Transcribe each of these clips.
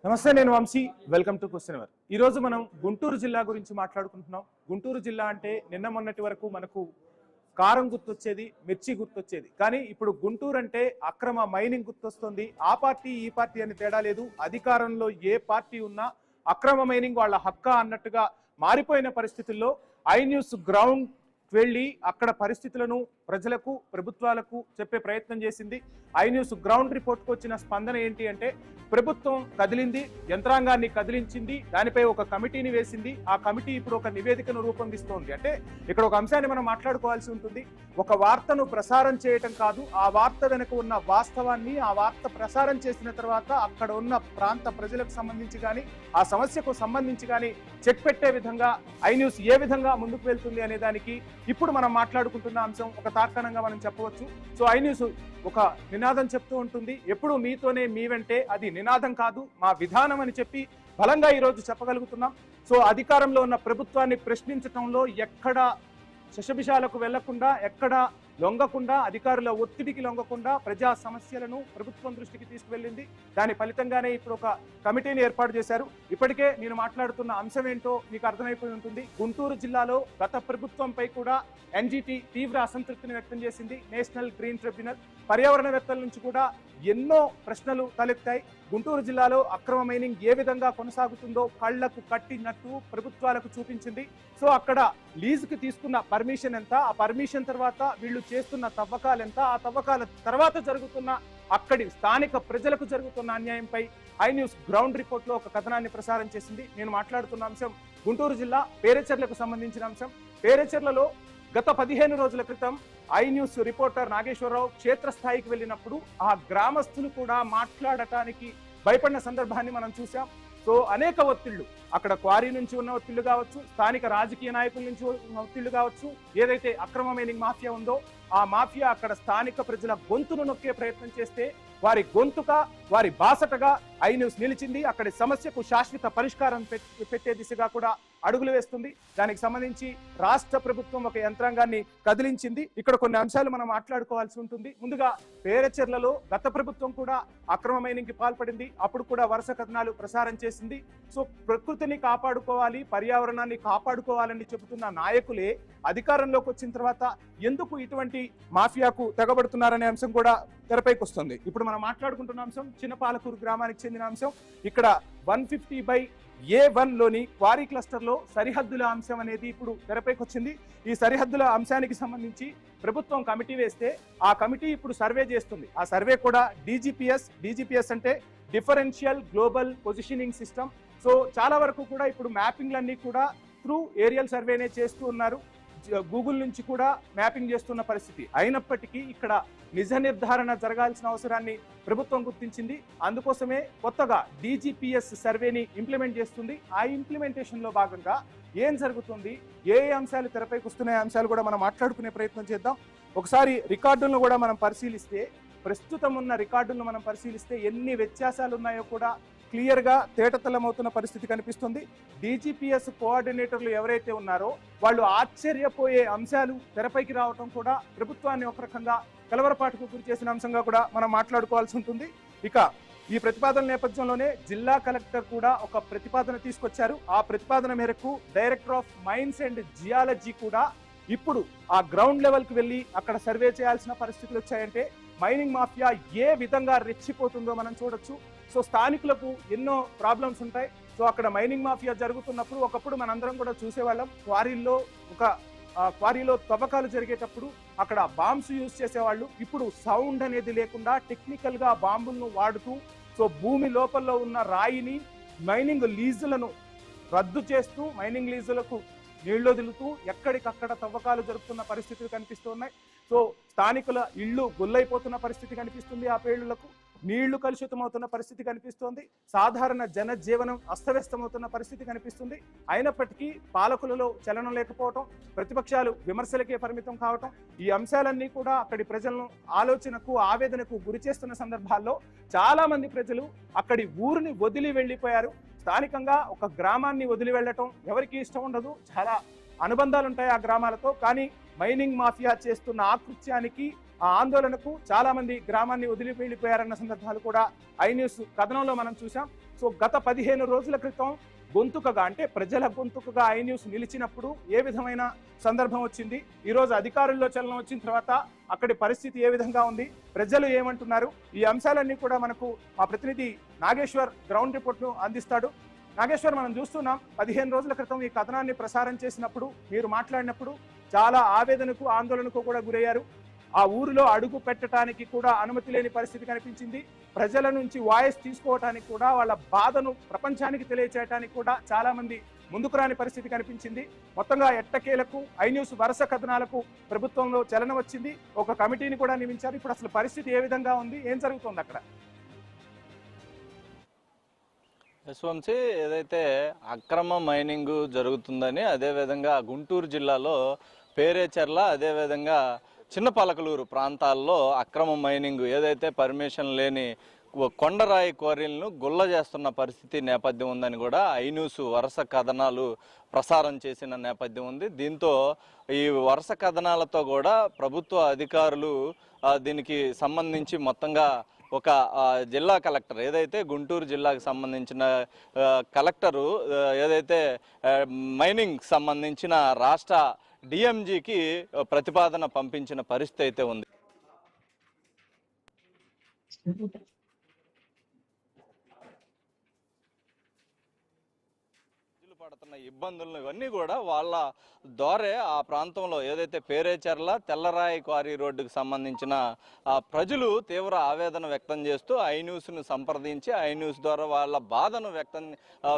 నమస్తే, నేను Vamshi. Welcome to question hour. ఈరోజు మనం గుంటూరు జిల్లా గురించి మాట్లాడుకుంటున్నాం. గుంటూరు జిల్లా అంటే నిన్న మొన్నటి వరకు మనకు కారం గుర్తొచ్చేది, మిర్చి గుర్తొచ్చేది. కానీ ఇప్పుడు గుంటూరు అంటే అక్రమ మైనింగ్ గుర్తొస్తుంది. ఆ పార్టీ ఈ పార్టీ అని తేడా లేదు. అధికారంలో ఏ పార్టీ ఉన్నా అక్రమ మైనింగ్ వాళ్ళ హక్కా అన్నట్టుగా మారిపోయిన పరిస్థితుల్లో ఐ న్యూస్ గ్రౌండ్ వెళ్ళి అక్కడ పరిస్థితులను ప్రజలకు, ప్రభుత్వాలకు చెప్పే ప్రయత్నం చేసింది. ఐ న్యూస్ గ్రౌండ్ రిపోర్ట్కి వచ్చిన స్పందన ఏంటి అంటే, ప్రభుత్వం కదిలింది, యంత్రాంగాన్ని కదిలించింది, దానిపై ఒక కమిటీని వేసింది. ఆ కమిటీ ఇప్పుడు ఒక నివేదికను రూపొందిస్తోంది. అంటే ఇక్కడ ఒక అంశాన్ని మనం మాట్లాడుకోవాల్సి ఉంటుంది. ఒక వార్తను ప్రసారం చేయటం కాదు, ఆ వార్త వెనుక ఉన్న వాస్తవాన్ని, ఆ వార్త ప్రసారం చేసిన తర్వాత అక్కడ ఉన్న ప్రాంత ప్రజలకు సంబంధించి కానీ, ఆ సమస్యకు సంబంధించి కానీ చెక్ పెట్టే విధంగా ఐ న్యూస్ ఏ విధంగా ముందుకు వెళ్తుంది అనే దానికి ఇప్పుడు మనం మాట్లాడుకుంటున్న అంశం ఒక తార్కాణంగా మనం చెప్పవచ్చు. సో ఐ న్యూస్ ఒక నినాదం చెప్తూ ఉంటుంది, ఎప్పుడు మీతోనే మీ వెంటే, అది నినాదం కాదు మా విధానం అని చెప్పి బలంగా ఈరోజు చెప్పగలుగుతున్నాం. సో అధికారంలో ఉన్న ప్రభుత్వాన్ని ప్రశ్నించడంలో ఎక్కడ శషబిషాలకు వెళ్లకుండా, ఎక్కడ లొంగకుండా, అధికారుల ఒత్తిడికి లొంగకుండా ప్రజా సమస్యలను ప్రభుత్వం దృష్టికి తీసుకువెళ్ళింది. దాని ఫలితంగానే ఇప్పుడు ఒక కమిటీని ఏర్పాటు చేశారు. ఇప్పటికే నేను మాట్లాడుతున్న అంశం ఏంటో మీకు అర్థమైపోయి ఉంటుంది. గుంటూరు జిల్లాలో గత ప్రభుత్వంపై కూడా ఎన్జిటి తీవ్ర అసంతృప్తిని వ్యక్తం చేసింది. నేషనల్ గ్రీన్ ట్రిబ్యునల్ పర్యావరణవేత్తల నుంచి కూడా ఎన్నో ప్రశ్నలు తలెత్తాయి. గుంటూరు జిల్లాలో అక్రమ మైనింగ్ ఏ విధంగా కొనసాగుతుందో కళ్లకు కట్టినట్టు ప్రభుత్వాలకు చూపించింది. సో అక్కడ లీజుకి తీసుకున్న పర్మిషన్ ఎంత, ఆ పర్మిషన్ తర్వాత వీళ్ళు చేస్తున్న తవ్వకాలు ఎంత, ఆ తవ్వకాల తర్వాత జరుగుతున్న అక్కడి స్థానిక ప్రజలకు జరుగుతున్న అన్యాయంపై ఐ న్యూస్ గ్రౌండ్ రిపోర్ట్ లో ఒక కథనాన్ని ప్రసారం చేసింది. నేను మాట్లాడుతున్న అంశం గుంటూరు జిల్లా పేరేచెర్లకు సంబంధించిన అంశం. పేరేచెర్లలో గత 15 రోజుల క్రితం ఐ న్యూస్ రిపోర్టర్ నాగేశ్వరరావు క్షేత్రస్థాయికి వెళ్ళినప్పుడు ఆ గ్రామస్తులు కూడా మాట్లాడటానికి భయపడిన సందర్భాన్ని మనం చూసాం. సో అనేక ఒత్తిళ్లు, అక్కడ క్వారీ నుంచి ఉన్న ఒత్తిళ్లు కావచ్చు, స్థానిక రాజకీయ నాయకుల నుంచి ఉన్న ఒత్తిళ్లు కావచ్చు, ఏదైతే అక్రమ మైనింగ్ మాఫియా ఉందో ఆ మాఫియా అక్కడ స్థానిక ప్రజల గొంతును నొక్కే ప్రయత్నం చేస్తే వారి గొంతుగా, వారి బాసటగా ఐ న్యూస్ నిలిచింది. అక్కడి సమస్యకు శాశ్వత పరిష్కారం పెట్టే దిశగా కూడా అడుగులు వేస్తుంది. దానికి సంబంధించి రాష్ట్ర ప్రభుత్వం ఒక యంత్రాంగాన్ని కదిలించింది. ఇక్కడ కొన్ని అంశాలు మనం మాట్లాడుకోవాల్సి ఉంటుంది. ముందుగా పేరేచెర్లలో గత ప్రభుత్వం కూడా అక్రమ మైనింగ్ కి పాల్పడింది. అప్పుడు కూడా వరుస కథనాలు ప్రసారం చేసింది. సో ప్రకృతిని కాపాడుకోవాలి, పర్యావరణాన్ని కాపాడుకోవాలని చెబుతున్న నాయకులే అధికారంలోకి వచ్చిన తర్వాత ఎందుకు ఇటువంటి మాఫియాకు తెగబడుతున్నారనే అంశం కూడా తెరపైకి వస్తుంది. ఇప్పుడు మనం మాట్లాడుకుంటున్న అంశం చిన్నపాలకూరు గ్రామానికి చెందిన అంశం. ఇక్కడ 150/A1 లోని క్వారీ క్లస్టర్ లో సరిహద్దుల అంశం అనేది ఇప్పుడు తెరపైకి వచ్చింది. ఈ సరిహద్దుల అంశానికి సంబంధించి ప్రభుత్వం కమిటీ వేస్తే ఆ కమిటీ ఇప్పుడు సర్వే చేస్తుంది. ఆ సర్వే కూడా డిజిపిఎస్ అంటే differential global positioning system. So చాలా వరకు కూడా ఇప్పుడు మ్యాపింగ్లన్నీ కూడా త్రూ ఏరియల్ సర్వేనే చేస్తూ ఉన్నారు. గూగుల్ నుంచి కూడా మ్యాపింగ్ చేస్తున్న పరిస్థితి. అయినప్పటికీ ఇక్కడ నిజ నిర్ధారణ జరగాల్సిన అవసరాన్ని ప్రభుత్వం గుర్తించింది. అందుకోసమే కొత్తగా డిజిపిఎస్ సర్వేని ఇంప్లిమెంట్ చేస్తుంది. ఆ ఇంప్లిమెంటేషన్ లో భాగంగా ఏం జరుగుతుంది, ఏ అంశాలు తెరపైకి వస్తున్నాయి అంశాలు కూడా మనం మాట్లాడుకునే ప్రయత్నం చేద్దాం. ఒకసారి రికార్డులను కూడా మనం పరిశీలిస్తే, ప్రస్తుతం ఉన్న రికార్డులను మనం పరిశీలిస్తే ఎన్ని వ్యత్యాసాలు ఉన్నాయో కూడా క్లియర్ గా తేటతెల్లమవుతున్న పరిస్థితి కనిపిస్తుంది. డిజిపిఎస్ కోఆర్డినేటర్లు ఎవరైతే ఉన్నారో వాళ్ళు ఆశ్చర్యపోయే అంశాలు తెరపైకి రావటం కూడా ప్రభుత్వాన్ని ఒక రకంగా కలవరపాటుకు గురి చేసిన అంశంగా కూడా మనం మాట్లాడుకోవాల్సి ఉంటుంది. ఇక ఈ ప్రతిపాదన నేపథ్యంలోనే జిల్లా కలెక్టర్ కూడా ఒక ప్రతిపాదన తీసుకొచ్చారు. ఆ ప్రతిపాదన మేరకు director of mines and geology కూడా ఇప్పుడు ఆ గ్రౌండ్ లెవెల్కి వెళ్ళి అక్కడ సర్వే చేయాల్సిన పరిస్థితులు వచ్చాయంటే మైనింగ్ మాఫియా ఏ విధంగా రెచ్చిపోతుందో మనం చూడొచ్చు. సో స్థానికులకు ఎన్నో ప్రాబ్లమ్స్ ఉంటాయి. సో అక్కడ మైనింగ్ మాఫియా జరుగుతున్నప్పుడు ఒకప్పుడు మనందరం కూడా చూసేవాళ్ళం. క్వారీలో తవ్వకాలు జరిగేటప్పుడు అక్కడ బాంబ్స్ యూజ్ చేసేవాళ్ళు. ఇప్పుడు సౌండ్ అనేది లేకుండా టెక్నికల్ గా బాంబులను వాడుతూ సో భూమి లోపల ఉన్న రాయిని, మైనింగ్ లీజులను రద్దు చేస్తూ, మైనింగ్ లీజులకు నీళ్లు వదులుతూ ఎక్కడికక్కడ తవ్వకాలు జరుపుతున్న పరిస్థితులు కనిపిస్తున్నాయి. సో స్థానికుల ఇళ్లు గుల్లైపోతున్న పరిస్థితి కనిపిస్తుంది. ఆ పేళ్లకు నీళ్లు కలుషితమవుతున్న పరిస్థితి కనిపిస్తోంది. సాధారణ జనజీవనం అస్తవ్యస్తమవుతున్న పరిస్థితి కనిపిస్తుంది. అయినప్పటికీ పాలకులలో చలనం లేకపోవటం, ప్రతిపక్షాలు విమర్శలకే పరిమితం కావటం, ఈ అంశాలన్నీ కూడా అక్కడి ప్రజలను ఆలోచనకు, ఆవేదనకు గురి చేస్తున్న సందర్భాల్లో చాలా మంది ప్రజలు అక్కడి ఊరిని వదిలి వెళ్ళిపోయారు. స్థానికంగా ఒక గ్రామాన్ని వదిలి వెళ్ళటం ఎవరికి ఇష్టం ఉండదు. చాలా అనుబంధాలు ఉంటాయి ఆ గ్రామాలతో. కానీ మైనింగ్ మాఫియా చేస్తున్న ఆకృత్యానికి ఆ ఆందోళనకు చాలా మంది గ్రామాన్ని వదిలి వెళ్ళిపోయారన్న సందర్భాలు కూడా ఐ న్యూస్ కథనంలో మనం చూసాం. సో గత 15 రోజుల క్రితం గొంతుకగా అంటే ప్రజల గొంతుకగా ఐ న్యూస్ నిలిచినప్పుడు ఏ విధమైన సందర్భం వచ్చింది, ఈరోజు అధికారుల్లో చలనం వచ్చిన తర్వాత అక్కడి పరిస్థితి ఏ విధంగా ఉంది, ప్రజలు ఏమంటున్నారు, ఈ అంశాలన్నీ కూడా మనకు మా ప్రతినిధి నాగేశ్వర్ గ్రౌండ్ రిపోర్ట్ను అందిస్తాడు. నాగేశ్వర్, మనం చూస్తున్నాం 15 రోజుల క్రితం ఈ కథనాన్ని ప్రసారం చేసినప్పుడు మీరు మాట్లాడినప్పుడు చాలా ఆవేదనకు ఆందోళనకు కూడా గురయ్యారు. ఆ ఊరిలో అడుగు పెట్టడానికి కూడా అనుమతి లేని పరిస్థితి కనిపించింది. ప్రజల నుంచి వాయిస్ తీసుకోవటానికి కూడా, వాళ్ళ బాధను ప్రపంచానికి తెలియచేయడానికి కూడా చాలా మంది ముందుకు రాని పరిస్థితి కనిపించింది. మొత్తంగా ఎట్టకేలకు ఐ న్యూస్ వరుస కథనాలకు ప్రభుత్వంలో చలనం వచ్చింది. ఒక కమిటీని కూడా నియమించారు. ఇప్పుడు అసలు పరిస్థితి ఏ విధంగా ఉంది, ఏం జరుగుతుంది అక్కడ? యశ్వంశీ, ఏదైతే అక్రమ మైనింగ్ జరుగుతుందని, అదేవిధంగా గుంటూరు జిల్లాలో పేరేచెర్ల, అదేవిధంగా చిన్నపలకలూరు ప్రాంతాల్లో అక్రమ మైనింగ్ ఏదైతే పర్మిషన్ లేని కొండరాయి క్వారీలను గుల్ల చేస్తున్న పరిస్థితి నేపథ్యం ఉందని కూడా ఐ న్యూస్ వరుస కథనాలు ప్రసారం చేసిన నేపథ్యం ఉంది. దీంతో ఈ వరుస కథనాలతో కూడా ప్రభుత్వ అధికారులు దీనికి సంబంధించి మొత్తంగా ఒక జిల్లా కలెక్టర్, ఏదైతే గుంటూరు జిల్లాకు సంబంధించిన కలెక్టరు ఏదైతే మైనింగ్ సంబంధించిన రాష్ట్ర డిఎంజీకి ప్రతిపాదన పంపించిన పరిస్థితి అయితే ఉంది. పడుతున్న ఇబ్బందులను ఇవన్నీ కూడా వాళ్ళ ద్వారే ఆ ప్రాంతంలో ఏదైతే పేరేచెర్ల తెల్లరాయి క్వారీ రోడ్డుకు సంబంధించిన ప్రజలు తీవ్ర ఆవేదన వ్యక్తం చేస్తూ ఐ న్యూస్ను సంప్రదించి ఐ న్యూస్ ద్వారా వాళ్ళ బాధను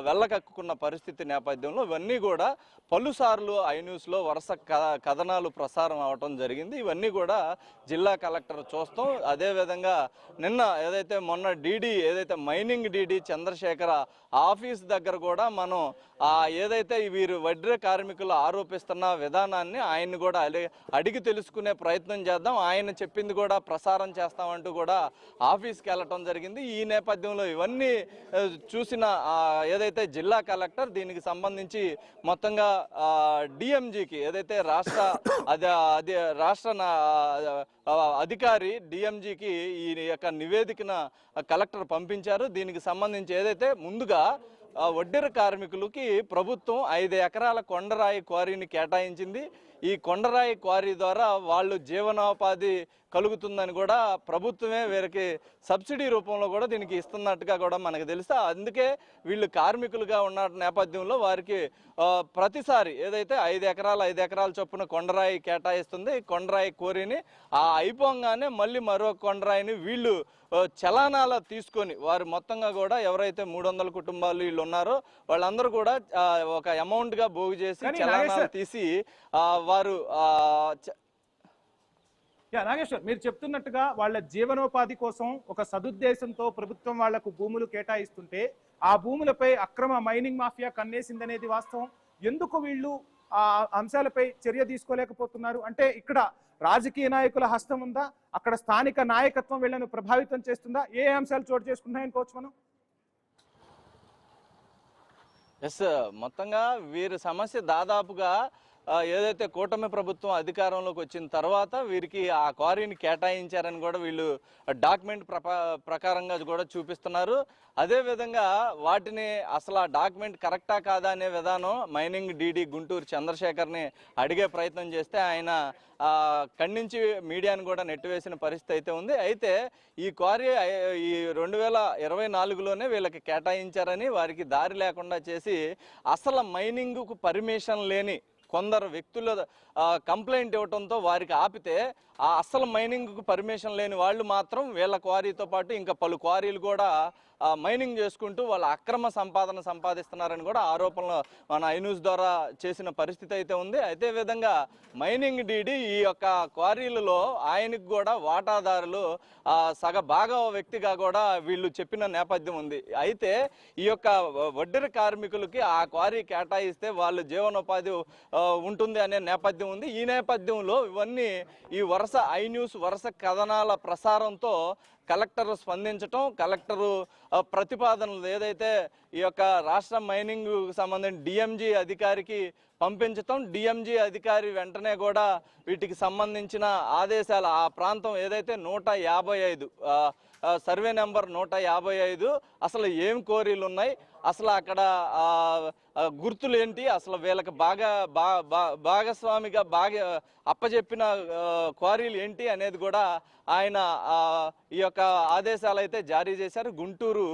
వెళ్ళకక్కున్న పరిస్థితి నేపథ్యంలో ఇవన్నీ కూడా పలుసార్లు ఐ న్యూస్లో వరుస కథనాలు ప్రసారం అవటం జరిగింది. ఇవన్నీ కూడా జిల్లా కలెక్టర్ చూస్తాం. అదేవిధంగా నిన్న ఏదైతే మొన్న ఏదైతే మైనింగ్ డీడీ చంద్రశేఖర ఆఫీస్ దగ్గర కూడా మనం ఏదైతే వీరు వడ్రే కార్మికులు ఆరోపిస్తున్న విధానాన్ని ఆయన్ని కూడా అడిగి తెలుసుకునే ప్రయత్నం చేద్దాం, ఆయన చెప్పింది కూడా ప్రసారం చేస్తామంటూ కూడా ఆఫీస్కి వెళ్ళటం జరిగింది. ఈ నేపథ్యంలో ఇవన్నీ చూసిన ఏదైతే జిల్లా కలెక్టర్ దీనికి సంబంధించి మొత్తంగా డిఎంజీకి ఏదైతే రాష్ట్ర అధికారి డిఎంజీకి ఈ యొక్క నివేదికను కలెక్టర్ పంపించారు. దీనికి సంబంధించి ఏదైతే ముందుగా వడ్డెర కార్మికులకి ప్రభుత్వం 5 ఎకరాల కొండరాయి క్వారీని కేటాయించింది. ఈ కొండరాయి క్వారీ ద్వారా వాళ్ళు జీవనోపాధి కలుగుతుందని కూడా ప్రభుత్వమే వీరికి సబ్సిడీ రూపంలో కూడా దీనికి ఇస్తున్నట్టుగా కూడా మనకు తెలుసు. అందుకే వీళ్ళు కార్మికులుగా ఉన్న నేపథ్యంలో వారికి ప్రతిసారి ఏదైతే 5 ఎకరాల చొప్పున కొండరాయి కేటాయిస్తుంది. కొండరాయి క్వారీని అయిపోగానే మళ్ళీ మరో కొండరాయిని వీళ్ళు చలానాల తీసుకొని వారు మొత్తంగా కూడా ఎవరైతే 300 కుటుంబాలు వీళ్ళు ఉన్నారో వాళ్ళందరూ కూడా ఒక అమౌంట్గా పోగు చేసి చలానాలు తీసి వారు నాగేశ్వర్, మీరు చెప్తున్నట్టుగా వాళ్ళ జీవనోపాధి కోసం ఒక సదుద్దేశంతో ప్రభుత్వం వాళ్లకు భూములు కేటాయిస్తుంటే ఆ భూములపై అక్రమ మైనింగ్ మాఫియా కన్నేసిందనేది వాస్తవం. ఎందుకు వీళ్ళు ఆ అంశాలపై చర్య తీసుకోలేకపోతున్నారు? అంటే ఇక్కడ రాజకీయ నాయకుల హస్తం ఉందా? అక్కడ స్థానిక నాయకత్వం వీళ్ళను ప్రభావితం చేస్తుందా? ఏ అంశాలు చోటు చేసుకుంటున్నాయనుకోవచ్చు మనం? మొత్తంగా వీరి సమస్య దాదాపుగా ఏదైతే కూటమి ప్రభుత్వం అధికారంలోకి వచ్చిన తర్వాత వీరికి ఆ క్వారీని కేటాయించారని కూడా వీళ్ళు డాక్యుమెంట్ ప్రకారంగా కూడా చూపిస్తున్నారు. అదేవిధంగా వాటిని అసలు ఆ డాక్యుమెంట్ కరెక్టా కాదా అనే విధానం మైనింగ్ డీడీ గుంటూరు చంద్రశేఖర్ని అడిగే ప్రయత్నం చేస్తే ఆయన ఖండించి మీడియాను కూడా నెట్టివేసిన పరిస్థితి అయితే ఉంది. అయితే ఈ క్వారీ ఈ 2024లోనే వీళ్ళకి కేటాయించారని వారికి దారి లేకుండా చేసి అసలు మైనింగ్కు పర్మిషన్ లేని కొందరు వ్యక్తుల కంప్లైంట్ ఇవ్వడంతో వారికి ఆపితే ఆ అసలు మైనింగ్కు పర్మిషన్ లేని వాళ్ళు మాత్రం వీళ్ళ క్వారీతో పాటు ఇంకా పలు క్వారీలు కూడా మైనింగ్ చేసుకుంటూ వాళ్ళ అక్రమ సంపాదన సంపాదిస్తున్నారని కూడా ఆరోపణలు మన ఐ న్యూస్ ద్వారా చేసిన పరిస్థితి అయితే ఉంది. అదే విధంగా మైనింగ్ డీడీ ఈ యొక్క క్వారీలలో ఆయనకు కూడా వాటాదారులు భాగ వ్యక్తిగా కూడా వీళ్ళు చెప్పిన నేపథ్యం ఉంది. అయితే ఈ యొక్క వడ్డెర కార్మికులకి ఆ క్వారీ కేటాయిస్తే వాళ్ళు జీవనోపాధి ఉంటుంది అనే నేపథ్యం ఉంది. ఈ నేపథ్యంలో ఇవన్నీ ఈ ఐ న్యూస్ వరుస కథనాల ప్రసారంతో కలెక్టర్ స్పందించటం, కలెక్టరు ప్రతిపాదనలు ఏదైతే ఈ యొక్క రాష్ట్ర మైనింగ్ సంబంధించిన డిఎంజీ అధికారికి పంపించటం, డిఎంజీ అధికారి వెంటనే కూడా వీటికి సంబంధించిన ఆదేశాలు ఆ ప్రాంతం ఏదైతే 155 సర్వే నెంబర్ 155 అసలు ఏం కోరీలు ఉన్నాయి, అసలు అక్కడ గుర్తులు ఏంటి, అసలు వీళ్ళకి భాగస్వామిగా అప్పచెప్పిన క్వారీలు ఏంటి అనేది కూడా ఆయన ఈ యొక్క ఆదేశాలు అయితే జారీ చేశారు గుంటూరు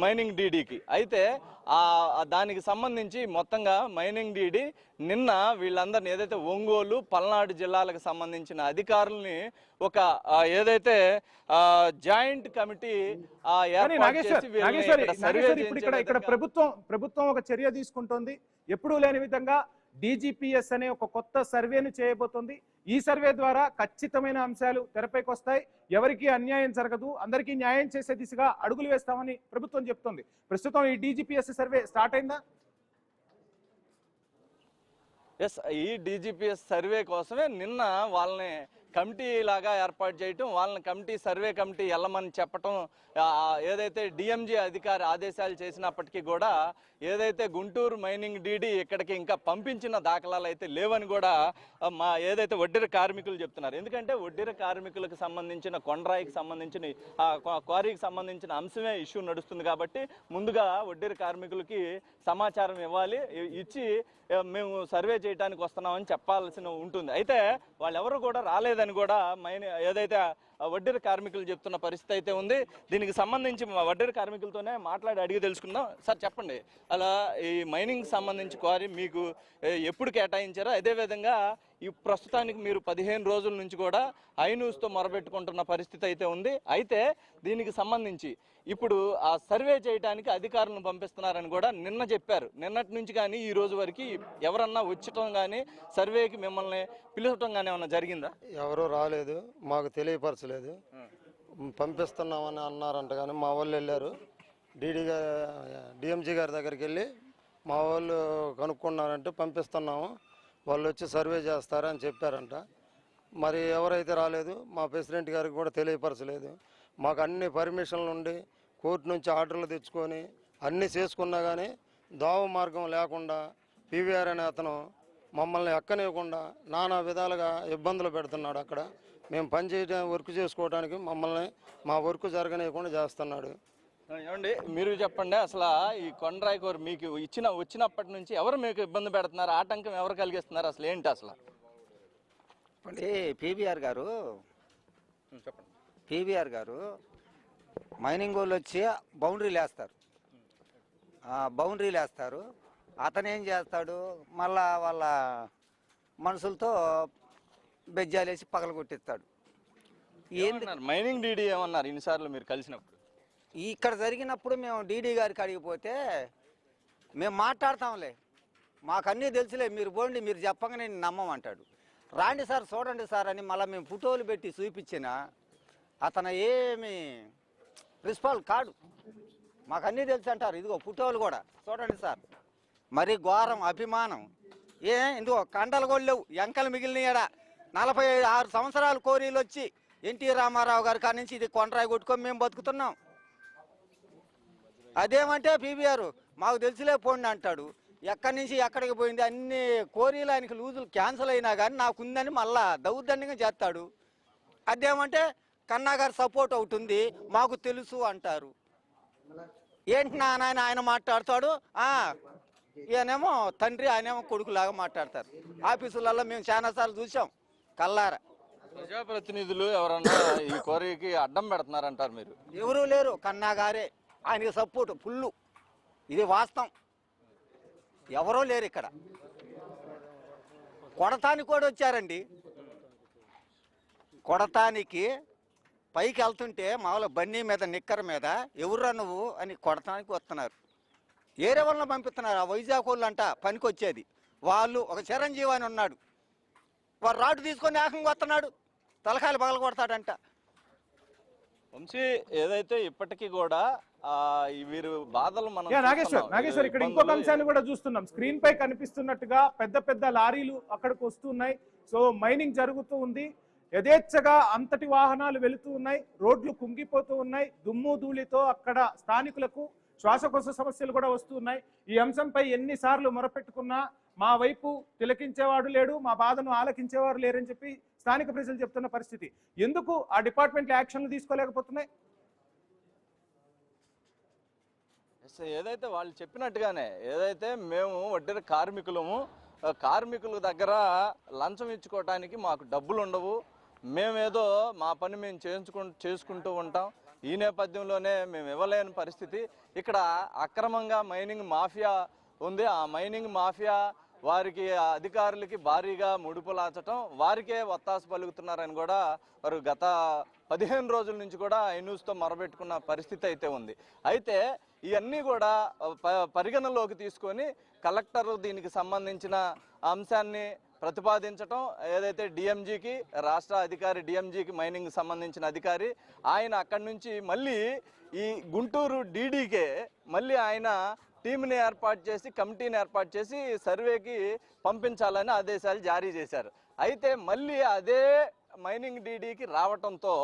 మైనింగ్ డీడీకి. అయితే దానికి సంబంధించి మొత్తంగా మైనింగ్ డీడీ నిన్న వీళ్ళందరినీ ఏదైతే ఒంగోలు, పల్నాడు జిల్లాలకు సంబంధించిన అధికారుల్ని ఒక ఏదైతే జాయింట్ కమిటీ ఇక్కడ ప్రభుత్వం ఒక చర్య తీసుకుంటోంది. ఎప్పుడూ లేని విధంగా DGPS అనే ఒక కొత్త సర్వేను చేయబోతోంది. ఈ సర్వే ద్వారా ఖచ్చితమైన అంశాలు తెరపైకి వస్తాయి. ఎవరికి అన్యాయం జరగదు, అందరికీ న్యాయం చేసే దిశగా అడుగులు వేస్తామని ప్రభుత్వం చెప్తోంది. ప్రస్తుతం ఈ DGPS సర్వే స్టార్ట్ అయిందా? ఈ DGPS సర్వే కోసమే నిన్న వాళ్ళని కమిటీ లాగా ఏర్పాటు చేయటం, వాళ్ళని సర్వే కమిటీ వెళ్ళమని చెప్పటం, ఏదైతే డిఎంజీ అధికారి ఆదేశాలు చేసినప్పటికీ కూడా ఏదైతే గుంటూరు మైనింగ్ డీడీ ఇక్కడికి ఇంకా పంపించిన దాఖలాలు అయితే లేవని కూడా ఏదైతే వడ్డీర కార్మికులు చెప్తున్నారు. ఎందుకంటే వడ్డీర కార్మికులకు సంబంధించిన కొండరాయికి సంబంధించిన క్వారీకి సంబంధించిన అంశమే ఇష్యూ నడుస్తుంది కాబట్టి ముందుగా వడ్డీర కార్మికులకి సమాచారం ఇచ్చి మేము సర్వే చేయడానికి వస్తున్నామని చెప్పాల్సి ఉంటుంది. అయితే వాళ్ళెవరు కూడా రాలేదని కూడా ఏదైతే వడ్డీర కార్మికులు చెప్తున్న పరిస్థితి అయితే ఉంది. దీనికి సంబంధించి వడ్డీర కార్మికులతోనే మాట్లాడి అడిగి తెలుసుకుందాం. సార్ చెప్పండి, అలా ఈ మైనింగ్ సంబంధించి క్వారీ మీకు ఎప్పుడు కేటాయించారో, అదేవిధంగా ఈ ప్రస్తుతానికి మీరు 15 రోజుల నుంచి కూడా ఐన్యూస్తో మొరబెట్టుకుంటున్న పరిస్థితి అయితే ఉంది. అయితే దీనికి సంబంధించి ఇప్పుడు ఆ సర్వే చేయడానికి అధికారులను పంపిస్తున్నారని కూడా నిన్న చెప్పారు. నిన్నటి నుంచి కానీ ఈ రోజు వరకు ఎవరన్నా వచ్చటం కానీ సర్వేకి మిమ్మల్ని పిలవటం కానీ ఏమన్నా జరిగిందా? ఎవరూ రాలేదు, మాకు తెలియపరచలేదు. పంపిస్తున్నామని అన్నారంట కానీ మా వాళ్ళు వెళ్ళారు. డిఎంజీ గారి దగ్గరికి వెళ్ళి మా వాళ్ళు కనుక్కున్నారంటే పంపిస్తున్నాము, వాళ్ళు వచ్చి సర్వే చేస్తారని చెప్పారంట. మరి ఎవరైతే రాలేదు, మా ప్రెసిడెంట్ గారికి కూడా తెలియపరచలేదు. మాకు అన్ని పర్మిషన్లు ఉండి కోర్టు నుంచి ఆర్డర్లు తెచ్చుకొని అన్నీ చేసుకున్నా కానీ దోవ మార్గం లేకుండా పీవీఆర్ అనే అతను మమ్మల్ని ఎక్కనివ్వకుండా నానా విధాలుగా ఇబ్బందులు పెడుతున్నాడు. అక్కడ మేము వర్క్ చేసుకోవడానికి మమ్మల్ని మా వర్క్ జరగనివ్వకుండా చేస్తున్నాడు. ఏమండి మీరు చెప్పండి, అసలు ఈ కొండరాయి కోరి మీకు వచ్చినప్పటి నుంచి ఎవరు మీకు ఇబ్బంది పెడుతున్నారు, ఆటంకం ఎవరు కలిగిస్తున్నారు, అసలు ఏంటి అసలు? పీవీఆర్ గారు మైనింగ్ వాళ్ళు వచ్చి బౌండరీలు వేస్తారు. అతను ఏం చేస్తాడు, మళ్ళా వాళ్ళ మనుషులతో బెజ్జాలేసి పగల కొట్టిస్తాడు. మైనింగ్ డీడీ ఏమన్నారు ఇన్నిసార్లు మీరు కలిసినప్పుడు? ఇక్కడ జరిగినప్పుడు మేము డీడీ గారికి అడిగిపోతే మేము మాట్లాడతాంలే, మాకు అన్నీ తెలుసులే, మీరు పోండి, మీరు చెప్పగానే నేను నమ్మమంటాడు. రాండి సార్ చూడండి సార్ అని మళ్ళీ మేము ఫోటోలు పెట్టి చూపించిన అతను ఏమి ప్రిన్సిపాల్ కాడు, మాకు అన్నీ తెలుసు అంటారు. ఇదిగో ఫోటోలు కూడా చూడండి సార్, మరి ఘోరం అభిమానం. ఇదిగో కండలు కూడా లేవు, ఎంకలు మిగిలినయడా. 46 సంవత్సరాలు కోరీలు వచ్చి ఎన్టీ రామారావు గారి కాడి నుంచి ఇది కొండరాయి కొట్టుకొని మేము బతుకుతున్నాం. అదేమంటే పీవీఆర్ మాకు తెలిసిలే పోండి అంటాడు. ఎక్కడి నుంచి ఎక్కడికి పోయింది, అన్ని కోరీలు ఆయనకి లూజులు క్యాన్సిల్ అయినా కానీ నాకుందని మళ్ళా దౌర్జన్యంగా చేస్తాడు. అదేమంటే కన్నా గారి సపోర్ట్ అవుతుంది, మాకు తెలుసు అంటారు. ఏంటి నాయన ఆయన మాట్లాడతాడు, ఈయనేమో తండ్రి, ఆయనేమో కొడుకులాగా మాట్లాడతారు. ఆఫీసులలో మేము చాలాసార్లు చూసాం కల్లారా. ప్రజాప్రతినిధులు ఎవరన్నా ఈ కోరికకి అడ్డం పెడుతున్నారంటారు మీరు? ఎవరూ లేరు, కన్నా గారే ఆయనకి సపోర్ట్ ఫుల్లు, ఇది వాస్తవం. ఎవరో లేరు ఇక్కడ. కొడతానికి కూడా వచ్చారండి, కొడతానికి పైకి వెళ్తుంటే మామూలు బండి మీద నిక్కర మీద ఎవర్రా నువ్వు అని కొడతానికి వస్తున్నారు. ఏరే వాళ్ళని పంపిస్తున్నారు. ఆ వైజాగ్ వాళ్ళు అంట పనికి వచ్చేది వాళ్ళు. ఒక చిరంజీవి అని ఉన్నాడు, వాడు రాటు తీసుకొని ఏకంగా వస్తున్నాడు, తలకాయలు పగల కొడతాడంట. వంశీ ఏదైతే ఇప్పటికీ కూడా వీరు బాధలు మనం నాగేశ్వర్ ఇక్కడ ఇంకొక అంశాన్ని కూడా చూస్తున్నాం. స్క్రీన్ పై కనిపిస్తున్నట్టుగా పెద్ద పెద్ద లారీలు అక్కడికి వస్తున్నాయి. సో మైనింగ్ జరుగుతూ ఉంది. యథేచ్ఛగా అంతటి వాహనాలు వెళుతూ ఉన్నాయి, రోడ్లు కుంగిపోతూ ఉన్నాయి, దుమ్ము ధూళితో అక్కడ స్థానికులకు శ్వాసకోశ సమస్యలు కూడా వస్తూ ఉన్నాయి. ఈ అంశంపై ఎన్నిసార్లు మొరపెట్టుకున్నా మా వైపు తిలకించేవాడు లేడు, మా బాధను ఆలకించేవారు లేరని చెప్పి స్థానిక ప్రజలు చెప్తున్న పరిస్థితి. ఎందుకు ఆ డిపార్ట్మెంట్లు యాక్షన్లు తీసుకోలేకపోతున్నాయి? ఏదైతే వాళ్ళు చెప్పినట్టుగానే ఏదైతే మేము వడ్డీర కార్మికుల దగ్గర లంచం ఇచ్చుకోవటానికి మాకు డబ్బులు ఉండవు, మేమేదో మా పని మేము చేసుకుంటూ ఉంటాం. ఈ నేపథ్యంలోనే మేము ఇవ్వలేని పరిస్థితి. ఇక్కడ అక్రమంగా మైనింగ్ మాఫియా ఉంది. ఆ మైనింగ్ మాఫియా వారికి అధికారులకి భారీగా ముడుపులాచటం, వారికే ఒత్తాసు పలుకుతున్నారని కూడా వారు గత 15 రోజుల నుంచి కూడా ఈ న్యూస్తో మొరబెట్టుకున్న పరిస్థితి అయితే ఉంది. అయితే ఇవన్నీ కూడా పరిగణలోకి తీసుకొని కలెక్టర్ దీనికి సంబంధించిన అంశాన్ని ప్రతిపాదించటం, ఏదైతే డిఎంజీకి రాష్ట్ర అధికారి డిఎంజీకి మైనింగ్ సంబంధించిన అధికారి ఆయన అక్కడి నుంచి మళ్ళీ ఈ గుంటూరు డీడీకే మళ్ళీ ఆయన టీంని ఏర్పాటు చేసి కమిటీని ఏర్పాటు చేసి సర్వేకి పంపించాలని ఆదేశాలు జారీ చేశారు. అయితే మళ్ళీ అదే మైనింగ్ డీడీకి రావటంతో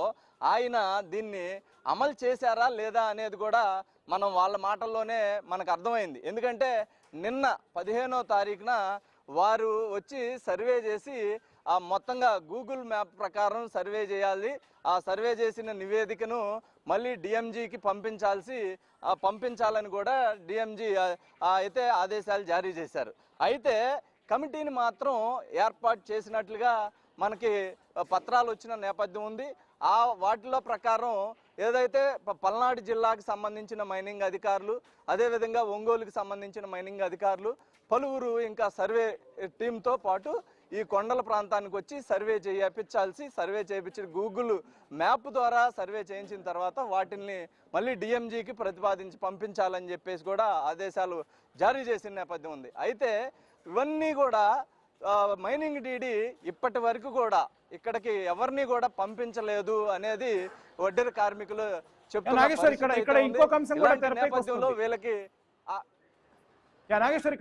ఆయన దీన్ని అమలు చేశారా లేదా అనేది కూడా మనం వాళ్ళ మాటల్లోనే మనకు అర్థమైంది. ఎందుకంటే నిన్న 15వ తారీఖున వారు వచ్చి సర్వే చేసి మొత్తంగా గూగుల్ మ్యాప్ ప్రకారం సర్వే చేయాలి, ఆ సర్వే చేసిన నివేదికను మళ్ళీ డిఎంజీకి పంపించాలని కూడా డిఎంజీ అయితే ఆదేశాలు జారీ చేశారు. అయితే కమిటీని మాత్రం ఏర్పాటు చేసినట్లుగా మనకి పత్రాలు వచ్చిన నేపథ్యం ఉంది. వాటిలో ప్రకారం ఏదైతే పల్నాడు జిల్లాకు సంబంధించిన మైనింగ్ అధికారులు, అదేవిధంగా ఒంగోలుకి సంబంధించిన మైనింగ్ అధికారులు, పలువురు ఇంకా సర్వే టీంతో పాటు ఈ కొండల ప్రాంతానికి వచ్చి సర్వే చేయించి గూగుల్ మ్యాప్ ద్వారా సర్వే చేయించిన తర్వాత వాటిని మళ్ళీ డిఎంజీకి పంపించాలని చెప్పేసి కూడా ఆదేశాలు జారీ చేసిన నేపథ్యం ఉంది. అయితే ఇవన్నీ కూడా మైనింగ్ డీడీ ఇప్పటి వరకు కూడా ఇక్కడికి ఎవరిని కూడా పంపించలేదు అనేది వడ్డీర కార్మికులు చెప్తున్నారు. వీళ్ళకి నాగేశ్వర్ ఇక్కడ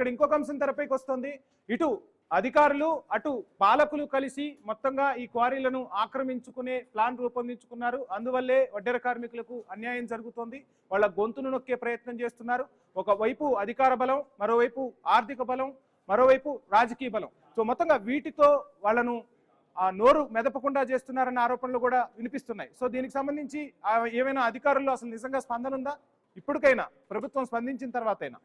ఇంకొక అంశం తెరపైకి వస్తుంది. ఇటు అధికారులు అటు పాలకులు కలిసి మొత్తంగా ఈ క్వారీలను ఆక్రమించుకునే ప్లాన్ రూపొందించుకున్నారు. అందువల్లే వడ్డెర కార్మికులకు అన్యాయం జరుగుతోంది. వాళ్ళ గొంతును నొక్కే ప్రయత్నం చేస్తున్నారు. ఒకవైపు అధికార బలం, మరోవైపు ఆర్థిక బలం, మరోవైపు రాజకీయ బలం. సో మొత్తంగా వీటితో వాళ్ళను నోరు మెదపకుండా చేస్తున్నారన్న ఆరోపణలు కూడా వినిపిస్తున్నాయి. సో దీనికి సంబంధించి ఏమైనా అధికారుల్లో అసలు నిజంగా స్పందన ఉందా? ఇప్పటికైనా ప్రభుత్వం స్పందించిన తర్వాతైనా?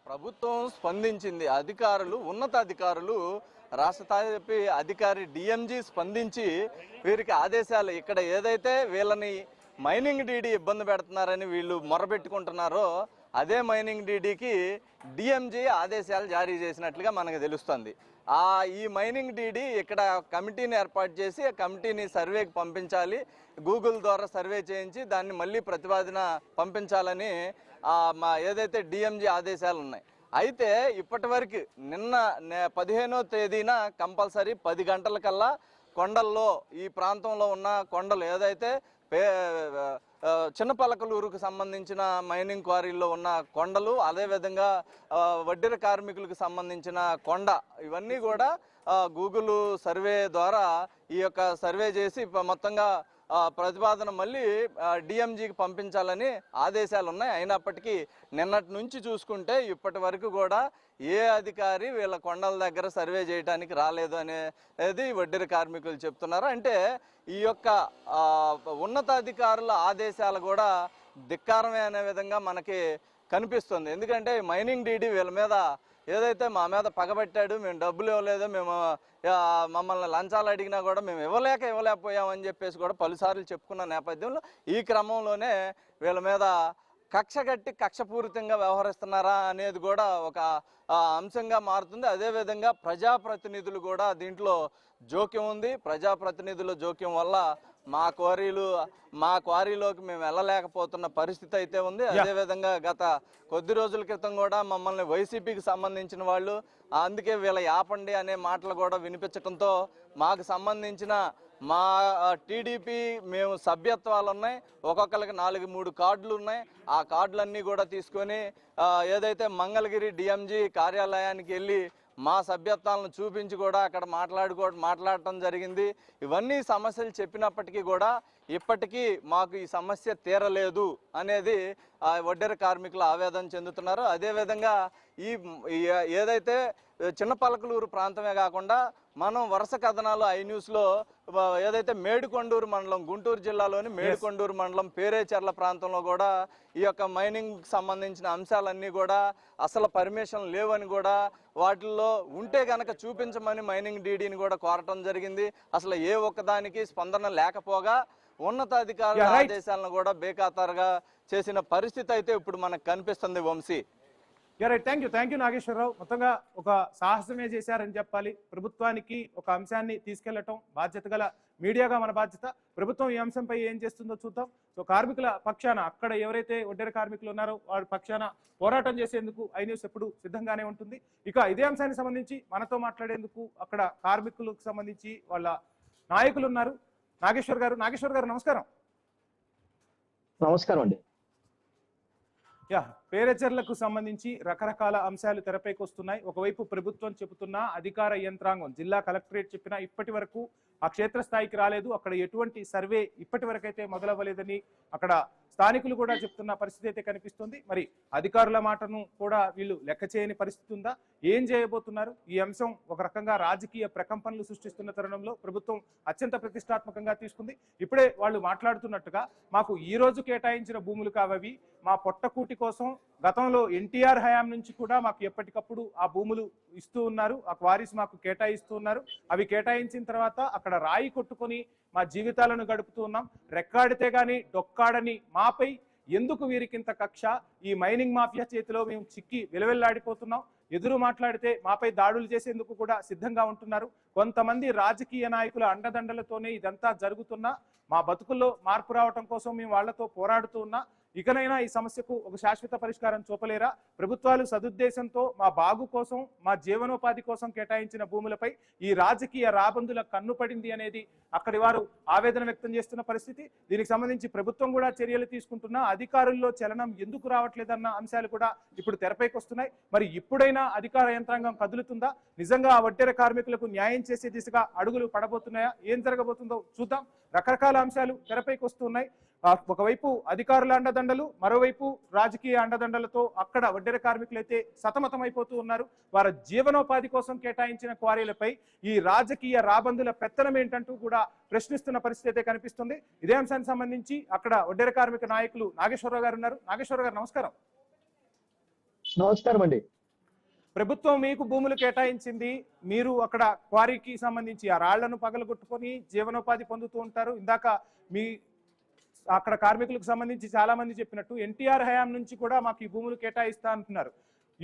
ప్రభుత్వం స్పందించింది. ఉన్నత అధికారులు రాష్ట్ర స్థాయి అధికారి డిఎంజీ స్పందించి వీరికి ఆదేశాలు, ఇక్కడ ఏదైతే వీళ్ళని మైనింగ్ డీడీ ఇబ్బంది పెడుతున్నారని వీళ్ళు మొరబెట్టుకుంటున్నారో అదే మైనింగ్ డీడీకి డిఎంజీ ఆదేశాలు జారీ చేసినట్లుగా మనకు తెలుస్తుంది. ఈ మైనింగ్ డీడీ ఇక్కడ కమిటీని ఏర్పాటు చేసి ఆ కమిటీని సర్వేకి పంపించాలి, గూగుల్ ద్వారా సర్వే చేయించి దాన్ని మళ్ళీ ప్రతిపాదన పంపించాలని ఏదైతే డిఎంజీ ఆదేశాలు ఉన్నాయి. అయితే ఇప్పటి వరకు నిన్న 15వ తేదీన కంపల్సరీ 10 గంటలకల్లా కొండల్లో ఈ ప్రాంతంలో ఉన్న కొండలు ఏదైతే చిన్నపలకలూరుకు సంబంధించిన మైనింగ్ క్వారీల్లో ఉన్న కొండలు, అదేవిధంగా వడ్డీర కార్మికులకు సంబంధించిన కొండ, ఇవన్నీ కూడా గూగుల్ సర్వే ద్వారా ఈ యొక్క సర్వే చేసి మొత్తంగా ప్రతిపాదన మళ్ళీ డిఎంజీకి పంపించాలని ఆదేశాలు ఉన్నాయి. అయినప్పటికీ నిన్నటి నుంచి చూసుకుంటే ఇప్పటి వరకు కూడా ఏ అధికారి వీళ్ళ కొండల దగ్గర సర్వే చేయడానికి రాలేదు అనేది వడ్డీర కార్మికులు చెప్తున్నారు. అంటే ఈ యొక్క ఉన్నతాధికారుల ఆదేశాలు కూడా ధిక్కారమే అనే విధంగా మనకి కనిపిస్తుంది. ఎందుకంటే మైనింగ్ డీడీ వీళ్ళ మీద ఏదైతే మా మీద పగబట్టాడు, మేము డబ్బులు ఇవ్వలేదు, మేము మమ్మల్ని లంచాలు అడిగినా కూడా మేము ఇవ్వలేకపోయామని చెప్పేసి కూడా పలుసార్లు చెప్పుకున్న నేపథ్యంలో ఈ క్రమంలోనే వీళ్ళ మీద కక్షపూరితంగా వ్యవహరిస్తున్నారా అనేది కూడా ఒక అంశంగా మారుతుంది. అదేవిధంగా ప్రజాప్రతినిధులు కూడా దీంట్లో జోక్యం ఉంది. ప్రజాప్రతినిధుల జోక్యం వల్ల మా క్వారీలోకి మేము వెళ్ళలేకపోతున్న పరిస్థితి అయితే ఉంది. అదేవిధంగా గత కొద్ది రోజుల క్రితం కూడా మమ్మల్ని వైసీపీకి సంబంధించిన వాళ్ళు అందుకే వీళ్ళ యాపండి అనే మాటలు కూడా వినిపించడంతో మాకు సంబంధించిన మా టీడీపీ మేము సభ్యత్వాలు ఉన్నాయి, ఒక్కొక్కరికి 4-3 కార్డులు ఉన్నాయి. ఆ కార్డులన్నీ కూడా తీసుకొని ఏదైతే మంగళగిరి డిఎంజీ కార్యాలయానికి వెళ్ళి మా సభ్యత్వాలను చూపించి కూడా అక్కడ మాట్లాడటం జరిగింది. ఇవన్నీ సమస్యలు చెప్పినప్పటికీ కూడా ఇప్పటికీ మాకు ఈ సమస్య తీరలేదు అనేది వడ్డెర కార్మికులు ఆవేదన చెందుతున్నారు. అదేవిధంగా ఏదైతే చిన్నపలకలూరు ప్రాంతమే కాకుండా మనం వరుస కథనాలు ఐన్యూస్లో ఏదైతే మేడికొండూరు మండలం, గుంటూరు జిల్లాలోని మేడికొండూరు మండలం పేరేచెర్ల ప్రాంతంలో కూడా ఈ యొక్క మైనింగ్ సంబంధించిన అంశాలన్నీ కూడా అసలు పర్మిషన్ లేవని కూడా వాటిల్లో ఉంటే గనక చూపించమని మైనింగ్ డీడీని కూడా కోరటం జరిగింది. అసలు ఏ ఒక్కదానికి స్పందన లేకపోగా ఉన్నతాధికారుల ఆదేశాలను కూడా బేఖాతరుగా చేసిన పరిస్థితి అయితే ఇప్పుడు మనకు కనిపిస్తుంది. Vamshi, right, thank you Nageswara Rao. మొత్తంగా ఒక సాహసమే చేశారని చెప్పాలి. ప్రభుత్వానికి ఒక అంశాన్ని తీసుకెళ్లటం బాధ్యత గల మీడియాగా మన బాధ్యత. ప్రభుత్వం ఈ అంశంపై ఏం చేస్తుందో చూద్దాం. సో కార్మికుల పక్షాన, అక్కడ ఎవరైతే వడ్డెర కార్మికులు ఉన్నారో వారి పక్షాన పోరాటం చేసేందుకు ఐన్యూస్ ఎప్పుడు సిద్ధంగానే ఉంటుంది. ఇక ఇదే అంశానికి సంబంధించి మనతో మాట్లాడేందుకు అక్కడ కార్మికులకు సంబంధించి వాళ్ళ నాయకులు ఉన్నారు. నాగేశ్వర్ గారు నమస్కారం. నమస్కారం అండి. పేరేచెర్లకు సంబంధించి రకరకాల అంశాలు తెరపైకి వస్తున్నాయి. ఒకవైపు ప్రభుత్వం చెబుతున్నా, అధికార యంత్రాంగం జిల్లా కలెక్టరేట్ చెప్పినా ఇప్పటి వరకు ఆ క్షేత్రస్థాయికి రాలేదు. అక్కడ ఎటువంటి సర్వే ఇప్పటి వరకు అయితే మొదలవ్వలేదని అక్కడ స్థానికులు కూడా చెప్తున్న పరిస్థితి అయితే కనిపిస్తుంది. మరి అధికారుల మాటను కూడా వీళ్ళు లెక్క చేయని పరిస్థితి ఉందా? ఏం చేయబోతున్నారు? ఈ అంశం ఒక రకంగా రాజకీయ ప్రకంపనలు సృష్టిస్తున్న తరుణంలో ప్రభుత్వం అత్యంత ప్రతిష్టాత్మకంగా తీసుకుంది. ఇప్పుడే వాళ్ళు మాట్లాడుతున్నట్టుగా మాకు ఈ రోజు కేటాయించిన భూములు కావవి, మా పొట్టకూటి కోసం గతంలో ఎన్టీఆర్ హయాం నుంచి కూడా మాకు ఎప్పటికప్పుడు ఆ భూములు ఇస్తూ ఉన్నారు, ఆ క్వారీస్ మాకు కేటాయిస్తూ ఉన్నారు. అవి కేటాయించిన తర్వాత అక్కడ రాయి కొట్టుకొని మా జీవితాలను గడుపుతూ ఉన్నాం. రెక్కాడితే గాని డొక్కాడని మాపై ఎందుకు వీరికింత కక్ష? ఈ మైనింగ్ మాఫియా చేతిలో మేము చిక్కి విలవెల్లాడిపోతున్నాం. ఎదురు మాట్లాడితే మాపై దాడులు చేసేందుకు కూడా సిద్ధంగా ఉంటున్నారు. కొంతమంది రాజకీయ నాయకుల అండదండలతోనే ఇదంతా జరుగుతున్నా మా బతుకుల్లో మార్పు రావటం కోసం మేము వాళ్లతో పోరాడుతూ ఉన్నా. ఇకనైనా ఈ సమస్యకు ఒక శాశ్వత పరిష్కారం చూపలేరా? ప్రభుత్వాలు సదుద్దేశంతో మా బాగు కోసం, మా జీవనోపాధి కోసం కేటాయించిన భూములపై ఈ రాజకీయ రాబందుల కన్ను పడింది అనేది అక్కడి వారు ఆవేదన వ్యక్తం చేస్తున్న పరిస్థితి. దీనికి సంబంధించి ప్రభుత్వం కూడా చర్యలు తీసుకుంటున్నా అధికారుల్లో చలనం ఎందుకు రావట్లేదన్న అంశాలు కూడా ఇప్పుడు తెరపైకి వస్తున్నాయి. మరి ఇప్పుడైనా అధికార యంత్రాంగం కదులుతుందా? నిజంగా ఆ వడ్డెర కార్మికులకు న్యాయం చేసే దిశగా అడుగులు పడబోతున్నాయా? ఏం జరగబోతుందో చూద్దాం. రకరకాల అంశాలు తెరపైకి వస్తున్నాయి. ఒకవైపు అధికారుల అండదండలు, మరోవైపు రాజకీయ అండదండలతో అక్కడ వడ్డెర కార్మికులైతే సతమతమైపోతూ ఉన్నారు. వారి జీవనోపాధి కోసం కేటాయించిన క్వారీలపై ఈ రాజకీయ రాబందుల పెత్తనం ఏంటంటూ కూడా ప్రశ్నిస్తున్న పరిస్థితి అయితే కనిపిస్తుంది. ఇదే అంశానికి సంబంధించి అక్కడ వడ్డెర కార్మిక నాయకులు నాగేశ్వరరావు గారు ఉన్నారు. నాగేశ్వరరావు గారు నమస్కారం. నమస్కారం అండి. ప్రభుత్వం మీకు భూములు కేటాయించింది, మీరు అక్కడ క్వారీకి సంబంధించి ఆ రాళ్లను పగలగొట్టుకొని జీవనోపాధి పొందుతూ ఉంటారు. ఇందాక మీ అక్కడ కార్మికులకు సంబంధించి చాలా మంది చెప్పినట్టు ఎన్టీఆర్ హయాం నుంచి కూడా మాకు ఈ భూములు కేటాయిస్తా అంటున్నారు.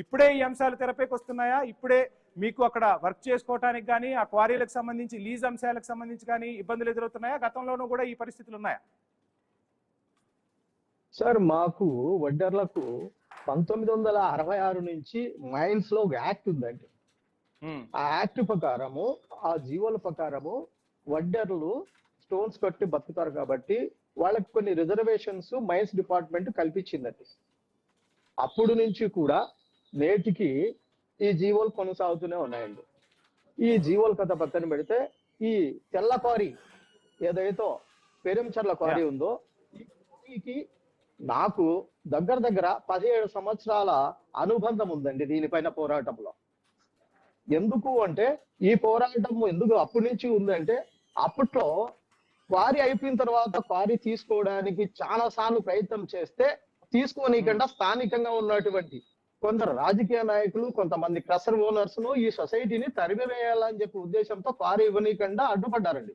ఇప్పుడే ఈ అంశాలు తెరపైకి వస్తున్నాయా? ఇప్పుడే మీకు అక్కడ వర్క్ చేసుకోవడానికి కానీ, ఆ క్వారీలకు సంబంధించి లీజ్ అంశాలకు సంబంధించి కానీ ఇబ్బందులు ఎదురవుతున్నాయా? గతంలోనూ కూడా ఈ పరిస్థితులు ఉన్నాయా? సార్, మాకు వడ్డర్లకు 1966 నుంచి మైన్స్ లో ఒక యాక్ట్ ఉందండి. ఆ యాక్ట్ ప్రకారము, ఆ జీవోల ప్రకారము వడ్డర్లు స్టోన్స్ కట్టి బతుకుతారు కాబట్టి వాళ్ళకి కొన్ని రిజర్వేషన్స్ మైన్స్ డిపార్ట్మెంట్ కల్పించిందండి. అప్పుడు నుంచి కూడా నేటికి ఈ జీవోలు కొనసాగుతూనే ఉన్నాయండి. ఈ జీవోల కథ పక్కన పెడితే ఈ తెల్ల క్వారీ ఏదైతే పెరంచెర్ల క్వారీ ఉందో, ఈ క్వారీకి నాకు దగ్గర 17 సంవత్సరాల అనుబంధం ఉందండి దీనిపైన పోరాటంలో. ఎందుకు అంటే ఈ పోరాటం ఎందుకు అప్పటి నుంచి ఉందంటే, అప్పట్లో క్వారీ అయిపోయిన తర్వాత క్వారీ తీసుకోవడానికి చాలా సార్లు ప్రయత్నం చేస్తే తీసుకోనీకుండా స్థానికంగా ఉన్నటువంటి కొందరు రాజకీయ నాయకులు, కొంతమంది క్రషర్ ఓనర్స్ ను ఈ సొసైటీని తరిమివేయాలని చెప్పి ఉద్దేశంతో క్వారీ ఇవ్వనీయకుండా అడ్డుపడ్డారండి.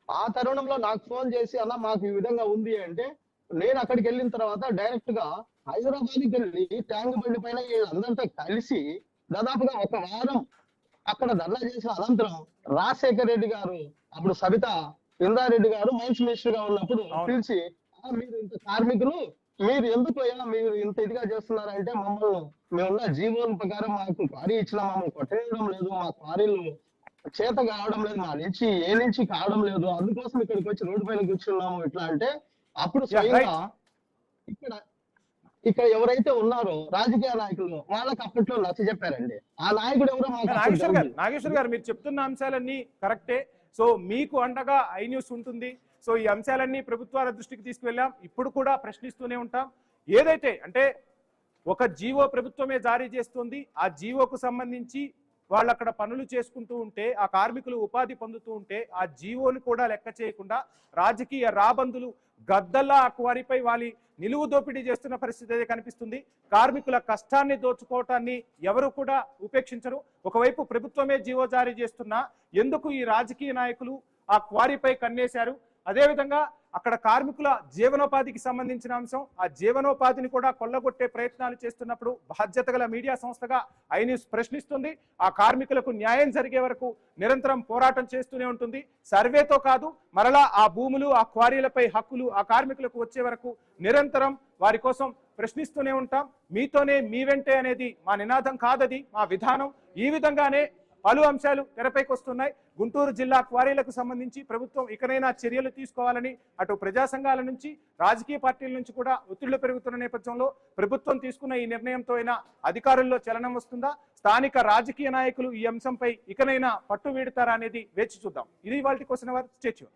ఆ తరుణంలో నాకు ఫోన్ చేసి అలా మాకు ఈ విధంగా ఉంది అంటే, నేను అక్కడికి వెళ్ళిన తర్వాత డైరెక్ట్ గా హైదరాబాద్కి వెళ్ళి ట్యాంక్ బండి పైన అందరితో కలిసి దాదాపుగా ఒక వారం అక్కడ ధర్నా చేసిన అనంతరం రాజశేఖర్ రెడ్డి గారు, అప్పుడు సబితా ఇందారెడ్డి గారు మైన్స్ మినిస్టర్ గా ఉన్నప్పుడు పిలిచి, మీరు ఇంత కార్మికులు మీరు ఎందుకు మీరు ఇంత ఇదిగా చేస్తున్నారంటే, మమ్మల్ని మేమున్న జీవోల ప్రకారం మాకు క్వారీ ఇచ్చినా మమ్మల్ని కొట్టేయడం లేదు, మా క్వారీలు చేత కావడం లేదు, మా నుంచి ఏ నుంచి కావడం లేదు, అందుకోసం ఇక్కడికి వచ్చి రోడ్డు పైన కూర్చున్నాము ఇట్లా అంటే, అప్పుడు స్వయంగా ఇక్కడ ఎవరైతే ఉన్నారో రాజకీయ నాయకులు వాళ్ళకి అప్పట్లో నచ్చ చెప్పారండి. ఆ నాయకుడు ఎవరో మాకు అప్పుడు నాగేశ్వర్ గారు మీరు చెప్తున్న అంశాలన్నీ కరెక్టే. సో మీకు అండగా ఐ న్యూస్ ఉంటుంది. సో ఈ అంశాలన్నీ ప్రభుత్వాల దృష్టికి తీసుకువెళ్ళాం, ఇప్పుడు కూడా ప్రశ్నిస్తూనే ఉంటాం. ఏదైతే అంటే ఒక జీవో ప్రభుత్వమే జారీ చేస్తుంది, ఆ జీవోకు సంబంధించి వాళ్ళు అక్కడ పనులు చేసుకుంటూ ఉంటే, ఆ కార్మికులు ఉపాధి పొందుతూ ఉంటే, ఆ జీవోని కూడా లెక్క చేయకుండా రాజకీయ రాబందులు గద్దల్లా ఆ క్వారీపై వాళ్ళి నిలువు దోపిడీ చేస్తున్న పరిస్థితి అయితే కనిపిస్తుంది. కార్మికుల కష్టాన్ని దోచుకోవటాన్ని ఎవరు కూడా ఉపేక్షించరు. ఒకవైపు ప్రభుత్వమే జీవో జారీ చేస్తున్నా ఎందుకు ఈ రాజకీయ నాయకులు ఆ క్వారీపై కన్నేశారు? అదేవిధంగా అక్కడ కార్మికుల జీవనోపాధికి సంబంధించిన అంశం, ఆ జీవనోపాధిని కూడా కొల్లగొట్టే ప్రయత్నాలు చేస్తున్నప్పుడు బాధ్యత గల మీడియా సంస్థగా ఐ న్యూస్ ప్రశ్నిస్తుంది. ఆ కార్మికులకు న్యాయం జరిగే వరకు నిరంతరం పోరాటం చేస్తూనే ఉంటుంది. సర్వేతో కాదు, మరలా ఆ భూములు ఆ క్వారీలపై హక్కులు ఆ కార్మికులకు వచ్చే వరకు నిరంతరం వారి కోసం ప్రశ్నిస్తూనే ఉంటాం. మీతోనే మీ వెంటే అనేది మా నినాదం కాదది, మా విధానం. ఈ విధంగానే పలు అంశాలు తెరపైకి వస్తున్నాయి. గుంటూరు జిల్లా క్వారీలకు సంబంధించి ప్రభుత్వం ఇకనైనా చర్యలు తీసుకోవాలని అటు ప్రజా సంఘాల నుంచి రాజకీయ పార్టీల నుంచి కూడా ఒత్తిళ్లు పెరుగుతున్న నేపథ్యంలో ప్రభుత్వం తీసుకున్న ఈ నిర్ణయంతో అయినా అధికారుల్లో చలనం వస్తుందా, స్థానిక రాజకీయ నాయకులు ఈ అంశంపై ఇకనైనా పట్టు వీడతారా అనేది వేచి చూద్దాం. ఇది ఇవాల్టి క్వశ్చన్ అవర్. Stay tune.